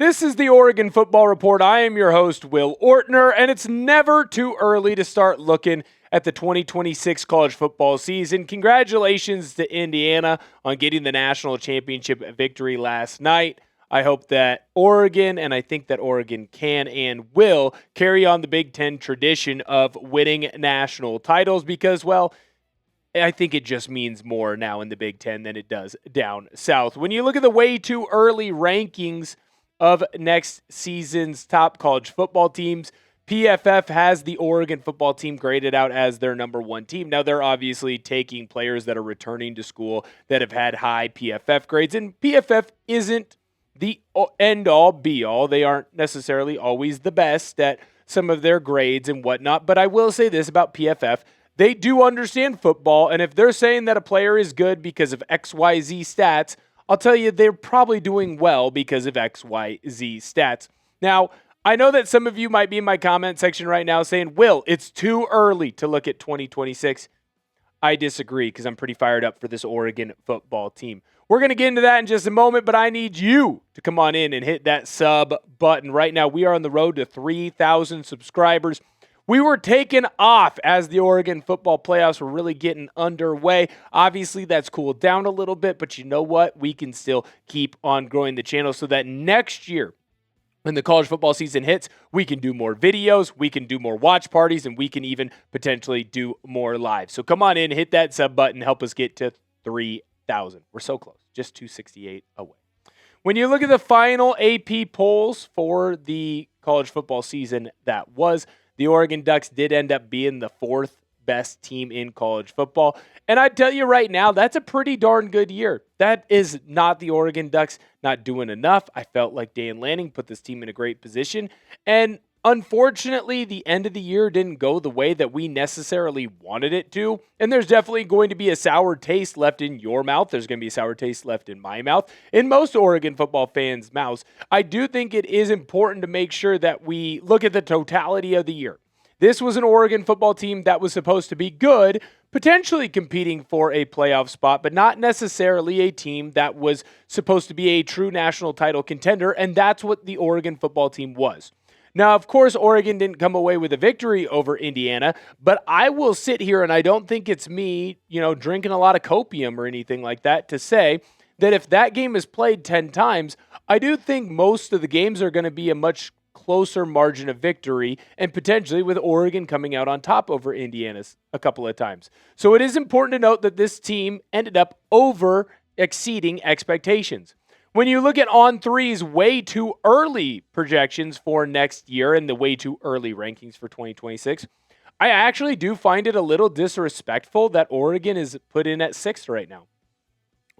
This is the Oregon Football Report. I am your host, Will Ortner, and it's never too early to start looking at the 2026 college football season. Congratulations to Indiana on getting the national championship victory last night. I hope that Oregon, and I think that Oregon can and will, carry on the Big Ten tradition of winning national titles because, well, I think it just means more now in the Big Ten than it does down south. When you look at the way too early rankings of next season's top college football teams, PFF has the Oregon football team graded out as their number one team. Now, they're obviously taking players that are returning to school that have had high PFF grades, and PFF isn't the end-all, be-all. They aren't necessarily always the best at some of their grades and whatnot, but I will say this about PFF. They do understand football, and if they're saying that a player is good because of XYZ stats, I'll tell you they're probably doing well because of XYZ stats. Now, I know that some of you might be in my comment section right now saying, Will, it's too early to look at 2026. I disagree because I'm pretty fired up for this Oregon football team. We're going to get into that in just a moment, but I need you to come on in and hit that sub button. Right now, we are on the road to 3,000 subscribers. We were taken off as the Oregon football playoffs were really getting underway. Obviously, that's cooled down a little bit, but you know what? We can still keep on growing the channel so that next year, when the college football season hits, we can do more videos, we can do more watch parties, and we can even potentially do more live. So come on in, hit that sub button, help us get to 3,000. We're so close, just 268 away. When you look at the final AP polls for the college football season that was, the Oregon Ducks did end up being the fourth best team in college football. And I tell you right now, that's a pretty darn good year. That is not the Oregon Ducks not doing enough. I felt like Dan Lanning put this team in a great position. And unfortunately, the end of the year didn't go the way that we necessarily wanted it to. And there's definitely going to be a sour taste left in your mouth. There's going to be a sour taste left in my mouth, in most Oregon football fans' mouths. I do think it is important to make sure that we look at the totality of the year. This was an Oregon football team that was supposed to be good, potentially competing for a playoff spot, but not necessarily a team that was supposed to be a true national title contender, and that's what the Oregon football team was. Now, of course, Oregon didn't come away with a victory over Indiana, but I will sit here, and I don't think it's me, drinking a lot of copium or anything like that, to say that if that game is played 10 times, I do think most of the games are going to be a much closer margin of victory, and potentially with Oregon coming out on top over Indiana's a couple of times. So it is important to note that this team ended up over exceeding expectations. When you look at On3's way too early projections for next year and the way too early rankings for 2026, I actually do find it a little disrespectful that Oregon is put in at 6th right now.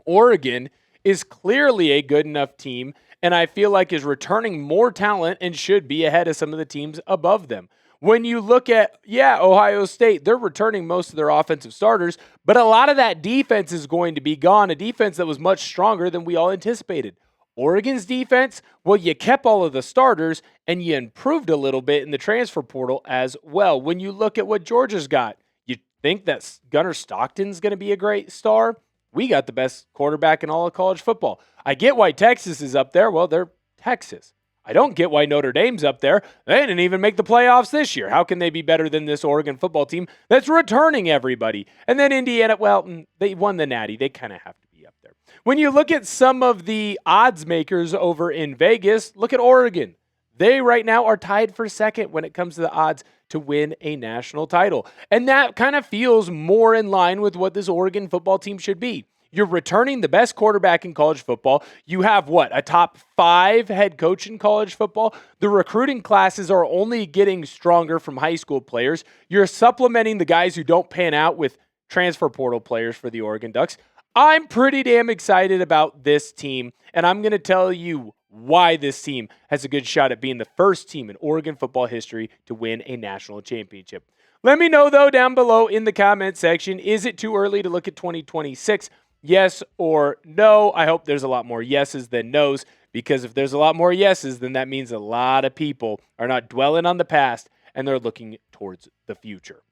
Oregon is clearly a good enough team, and I feel like is returning more talent and should be ahead of some of the teams above them. When you look at, Ohio State, they're returning most of their offensive starters, but a lot of that defense is going to be gone, a defense that was much stronger than we all anticipated. Oregon's defense, well, you kept all of the starters, and you improved a little bit in the transfer portal as well. When you look at what Georgia's got, you think that Gunnar Stockton's going to be a great star? We got the best quarterback in all of college football. I get why Texas is up there. Well, they're Texas. I don't get why Notre Dame's up there. They didn't even make the playoffs this year. How can they be better than this Oregon football team that's returning everybody? And then Indiana, well, they won the Natty. They kind of have to be up there. When you look at some of the odds makers over in Vegas, look at Oregon. They right now are tied for second when it comes to the odds to win a national title. And that kind of feels more in line with what this Oregon football team should be. You're returning the best quarterback in college football. You have a top 5 head coach in college football. The recruiting classes are only getting stronger from high school players. You're supplementing the guys who don't pan out with transfer portal players for the Oregon Ducks. I'm pretty damn excited about this team, and I'm going to tell you why this team has a good shot at being the first team in Oregon football history to win a national championship. Let me know, though, down below in the comment section, is it too early to look at 2026? Yes or no? I hope there's a lot more yeses than nos, because if there's a lot more yeses, then that means a lot of people are not dwelling on the past and they're looking towards the future.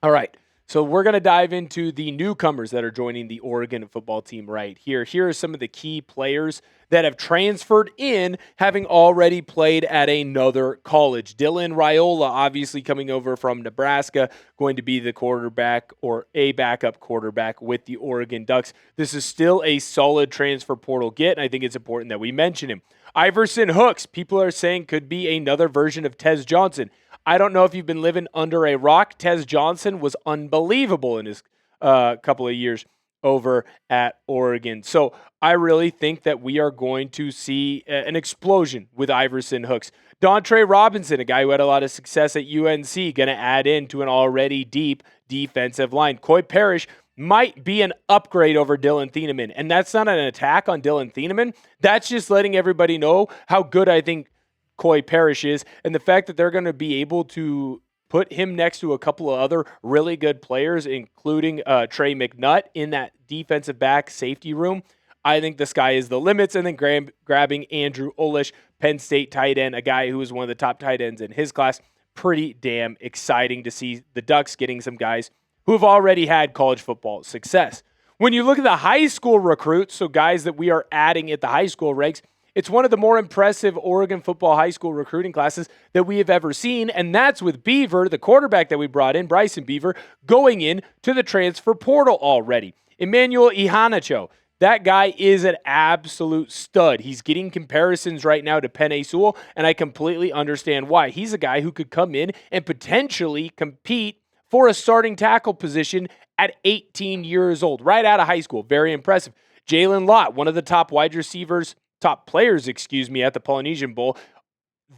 All right, So we're going to dive into the newcomers that are joining the Oregon football team right here. Here are some of the key players that have transferred in, having already played at another college. Dylan Raiola, obviously coming over from Nebraska, going to be the quarterback or a backup quarterback with the Oregon Ducks. This is still a solid transfer portal get, and I think it's important that we mention him. Iverson Hooks, people are saying could be another version of Tez Johnson. I don't know if you've been living under a rock. Tez Johnson was unbelievable in his couple of years over at Oregon. So I really think that we are going to see an explosion with Iverson Hooks. Dontre Robinson, a guy who had a lot of success at UNC, going to add into an already deep defensive line. Perich might be an upgrade over Dylan Thieneman. And that's not an attack on Dylan Thieneman. That's just letting everybody know how good I think Perich is, and the fact that they're going to be able to put him next to a couple of other really good players, including Trey McNutt in that defensive back safety room. I think the sky is the limits. And then grabbing Andrew Olesh, Penn State tight end, a guy who is one of the top tight ends in his class. Pretty damn exciting to see the Ducks getting some guys who have already had college football success. When you look at the high school recruits, so guys that we are adding at the high school ranks, it's one of the more impressive Oregon football high school recruiting classes that we have ever seen, and that's with Beaver, the quarterback that we brought in, Bryson Beaver, going in to the transfer portal already. Emmanuel Ihanacho, that guy is an absolute stud. He's getting comparisons right now to Penei Sewell, and I completely understand why. He's a guy who could come in and potentially compete for a starting tackle position at 18 years old, right out of high school. Very impressive. Jalen Lott, one of the top players, at the Polynesian Bowl,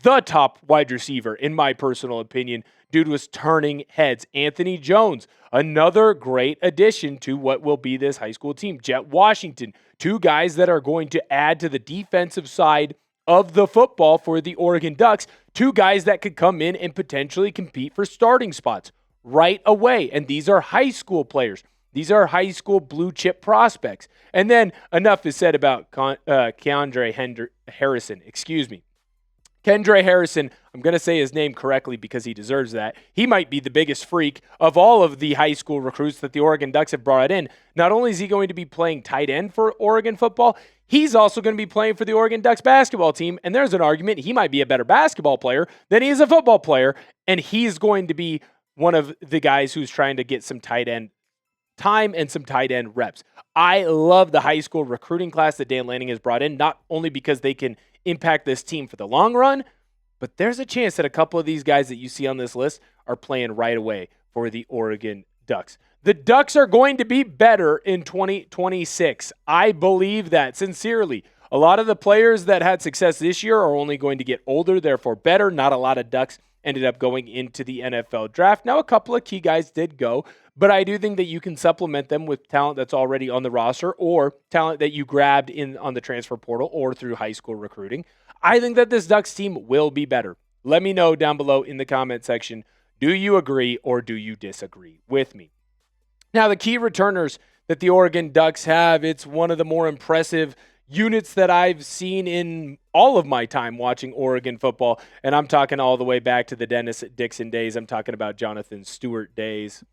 the top wide receiver, in my personal opinion. Dude was turning heads. Anthony Jones, another great addition to what will be this high school team. Jet Washington, two guys that are going to add to the defensive side of the football for the Oregon Ducks, two guys that could come in and potentially compete for starting spots right away. And these are high school players. These are high school blue chip prospects. And then enough is said about Kendre Harrison. Kendre Harrison, I'm going to say his name correctly because he deserves that. He might be the biggest freak of all of the high school recruits that the Oregon Ducks have brought in. Not only is he going to be playing tight end for Oregon football, he's also going to be playing for the Oregon Ducks basketball team. And there's an argument he might be a better basketball player than he is a football player. And he's going to be one of the guys who's trying to get some tight end time and some tight end reps. I love the high school recruiting class that Dan Lanning has brought in, not only because they can impact this team for the long run, but there's a chance that a couple of these guys that you see on this list are playing right away for the Oregon Ducks. The Ducks are going to be better in 2026. I believe that sincerely. A lot of the players that had success this year are only going to get older, therefore better. Not a lot of Ducks ended up going into the NFL draft. Now, a couple of key guys did go, but I do think that you can supplement them with talent that's already on the roster or talent that you grabbed in on the transfer portal or through high school recruiting. I think that this Ducks team will be better. Let me know down below in the comment section. Do you agree or do you disagree with me? Now, the key returners that the Oregon Ducks have, it's one of the more impressive units that I've seen in all of my time watching Oregon football, and I'm talking all the way back to the Dennis Dixon days. I'm talking about Jonathan Stewart days.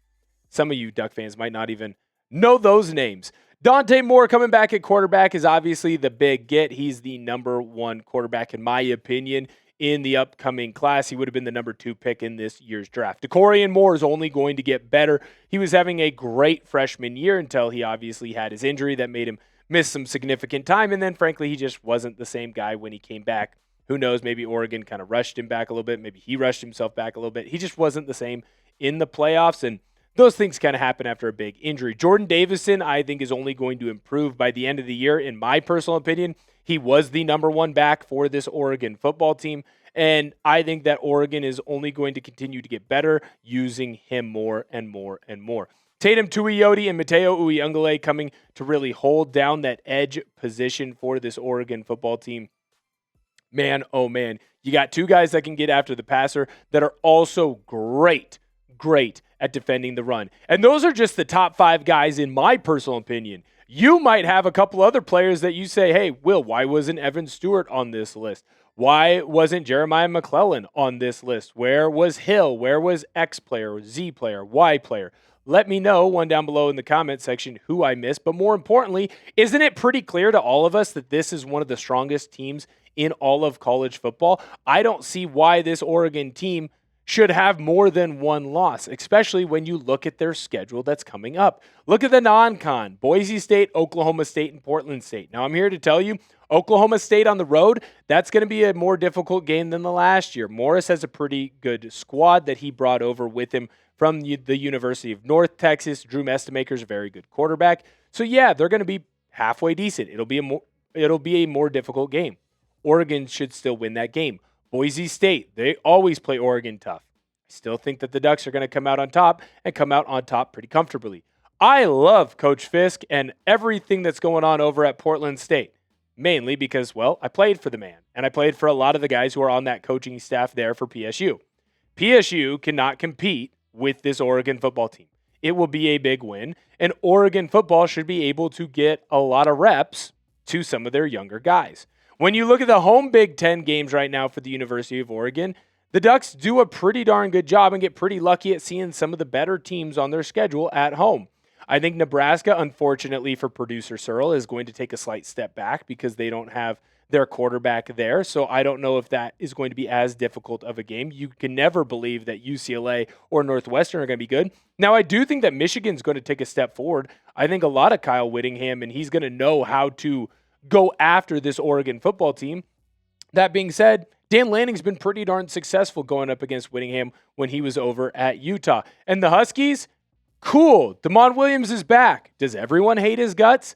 Some of you Duck fans might not even know those names. Dante Moore coming back at quarterback is obviously the big get. He's the number one quarterback, in my opinion, in the upcoming class. He would have been the number 2 pick in this year's draft. Dakorien Moore is only going to get better. He was having a great freshman year until he obviously had his injury that made him miss some significant time. And then, frankly, he just wasn't the same guy when he came back. Who knows? Maybe Oregon kind of rushed him back a little bit. Maybe he rushed himself back a little bit. He just wasn't the same in the playoffs. And those things kind of happen after a big injury. Jordon Davison, I think, is only going to improve by the end of the year. In my personal opinion, he was the number 1 back for this Oregon football team. And I think that Oregon is only going to continue to get better using him more and more and more. Teitum Tuioti and Matayo Uiagalelei coming to really hold down that edge position for this Oregon football team. Man, oh man, you got 2 guys that can get after the passer that are also great at defending the run. And those are just the top 5 guys in my personal opinion. You might have a couple other players that you say, hey, Will, why wasn't Evan Stewart on this list? Why wasn't Jeremiah McClellan on this list? Where was Hill? Where was X player, Z player, Y player? Let me know, one down below in the comment section, who I missed. But more importantly, isn't it pretty clear to all of us that this is one of the strongest teams in all of college football? I don't see why this Oregon team should have more than one loss, especially when you look at their schedule that's coming up. Look at the non-con: Boise State, Oklahoma State, and Portland State. Now, I'm here to tell you, Oklahoma State on the road, that's going to be a more difficult game than the last year. Morris has a pretty good squad that he brought over with him from the University of North Texas. Drew Mestemaker's a very good quarterback. So, yeah, they're going to be halfway decent. It'll be a more difficult game. Oregon should still win that game. Boise State, they always play Oregon tough. I still think that the Ducks are going to come out on top and come out on top pretty comfortably. I love Coach Fisk and everything that's going on over at Portland State, mainly because, well, I played for the man, and I played for a lot of the guys who are on that coaching staff there for PSU. PSU cannot compete with this Oregon football team. It will be a big win, and Oregon football should be able to get a lot of reps to some of their younger guys. When you look at the home Big Ten games right now for the University of Oregon, the Ducks do a pretty darn good job and get pretty lucky at seeing some of the better teams on their schedule at home. I think Nebraska, unfortunately for producer Searle, is going to take a slight step back because they don't have their quarterback there. So I don't know if that is going to be as difficult of a game. You can never believe that UCLA or Northwestern are going to be good. Now, I do think that Michigan's going to take a step forward. I think a lot of Kyle Whittingham, and he's going to know how to go after this Oregon football team. That being said, Dan Lanning's been pretty darn successful going up against Whittingham when he was over at Utah. And the Huskies, cool. Damon Williams is back. Does everyone hate his guts?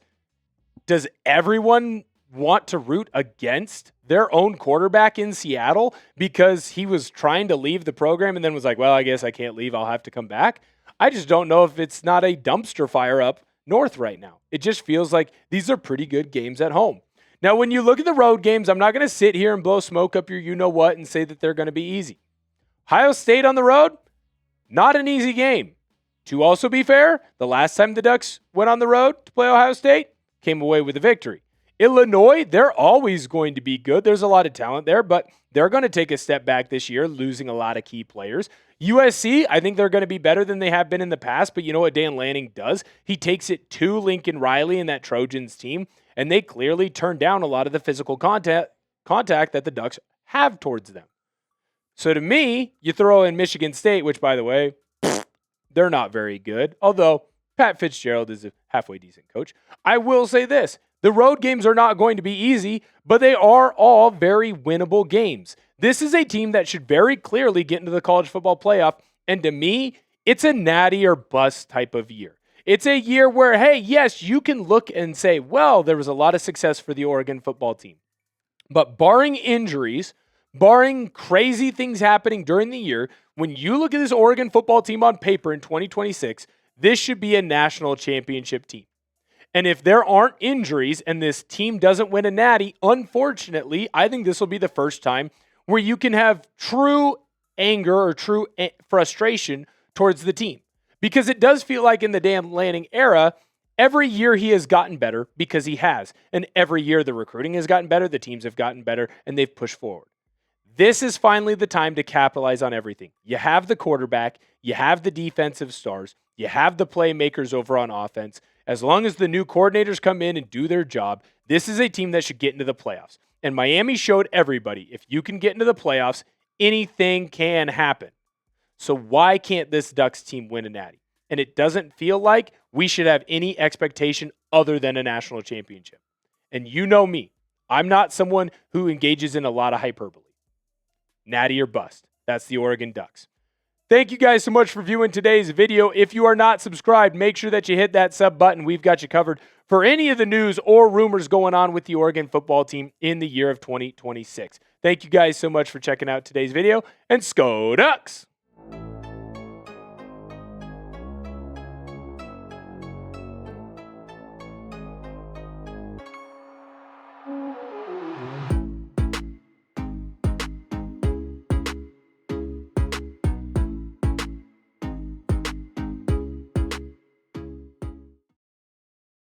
Does everyone want to root against their own quarterback in Seattle because he was trying to leave the program and then was like, well, I guess I can't leave. I'll have to come back. I just don't know if it's not a dumpster fire up north right now. It just feels like these are pretty good games at home. Now, when you look at the road games, I'm not going to sit here and blow smoke up your you-know-what and say that they're going to be easy. Ohio State on the road, not an easy game. To also be fair, the last time the Ducks went on the road to play Ohio State, came away with a victory. Illinois, they're always going to be good. There's a lot of talent there, but they're going to take a step back this year, losing a lot of key players. USC, I think they're going to be better than they have been in the past, but you know what Dan Lanning does? He takes it to Lincoln Riley and that Trojans team, and they clearly turn down a lot of the physical contact that the Ducks have towards them. So to me, you throw in Michigan State, which, by the way, they're not very good, although Pat Fitzgerald is a halfway decent coach. I will say this. The road games are not going to be easy, but they are all very winnable games. This is a team that should very clearly get into the college football playoff, and to me, it's a natty or bust type of year. It's a year where, hey, yes, you can look and say, well, there was a lot of success for the Oregon football team. But barring injuries, barring crazy things happening during the year, when you look at this Oregon football team on paper in 2026, this should be a national championship team. And if there aren't injuries and this team doesn't win a natty, unfortunately, I think this will be the first time where you can have true anger or true frustration towards the team. Because it does feel like in the Dan Lanning era, every year he has gotten better because he has. And every year the recruiting has gotten better, the teams have gotten better, and they've pushed forward. This is finally the time to capitalize on everything. You have the quarterback, you have the defensive stars, you have the playmakers over on offense. As long as the new coordinators come in and do their job, this is a team that should get into the playoffs. And Miami showed everybody, if you can get into the playoffs, anything can happen. So why can't this Ducks team win a natty? And it doesn't feel like we should have any expectation other than a national championship. And you know me. I'm not someone who engages in a lot of hyperbole. Natty or bust. That's the Oregon Ducks. Thank you guys so much for viewing today's video. If you are not subscribed, make sure that you hit that sub button. We've got you covered for any of the news or rumors going on with the Oregon football team in the year of 2026. Thank you guys so much for checking out today's video, and Sko Ducks!